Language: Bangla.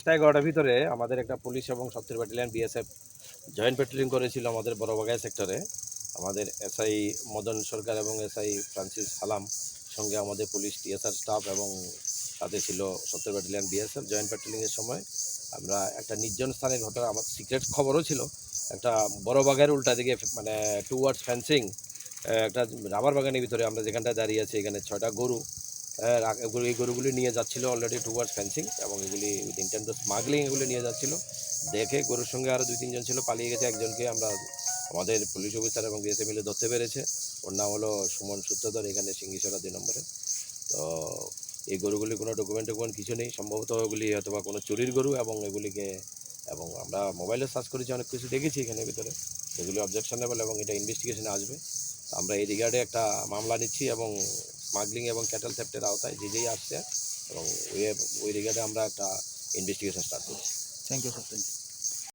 10টা-11টার ভিতরে আমাদের একটা পুলিশ এবং ৭০ ব্যাটালিয়ন বিএসএফ জয়েন্ট প্যাট্রোলিং করেছিল আমাদের বড়বাগাই সেক্টরে। আমাদের এসআই মদন সরকার এবং এসআই ফ্রান্সিস হালাম সঙ্গে আমাদের পুলিশ টিএসআর স্টাফ এবং সাথে ছিল ৭০ ব্যাটালিয়ন বিএসএফ জয়েন্ট প্যাট্রোলিংয়ের সময় আমরা একটা নির্জন স্থানের ঘটনা, আমার সিক্রেট খবরও ছিল। একটা বড়বাগের উল্টা দিকে মানে টুয়ার্ডস ফেন্সিং একটা রাবার বাগানের ভিতরে আমরা যেখানটায় দাঁড়িয়ে আছি, এখানে 6টা গরু, এই গরুগুলি নিয়ে যাচ্ছিল অলরেডি টুয়ার্ডস ফেন্সিং এবং এগুলি উইথ ইন্টেন্ট অফ স্মাগলিং এগুলি নিয়ে যাচ্ছিল। দেখে গরুর সঙ্গে আরও 2-3 জন ছিল, পালিয়ে গেছে। একজনকে আমরা আমাদের পুলিশ অফিসার এবং বিএসএফ মিলে ধরতে পেরেছে। ওর নাম হলো সুমন সূত্রধর, এখানে সিঙ্গিসরা 2 নম্বরে। তো এই গরুগুলি কোনো ডকুমেন্ট কিছু নেই, সম্ভবত ওগুলি অথবা কোনো চুরির গরু এবং এগুলিকে এবং আমরা মোবাইলে সার্চ করেছি, অনেক কিছু দেখেছি এখানের ভিতরে, এগুলি অবজেকশনেবল এবং এটা ইনভেস্টিগেশনে আসবে। আমরা এই রিগার্ডে একটা মামলা নিচ্ছি এবং স্মাগলিং এবং ক্যাটেল থেফটের আওতায় যেই আসছে এবং ওই রিগার্ডে আমরা একটা ইনভেস্টিগেশন স্টার্ট করছি। Thank you sir.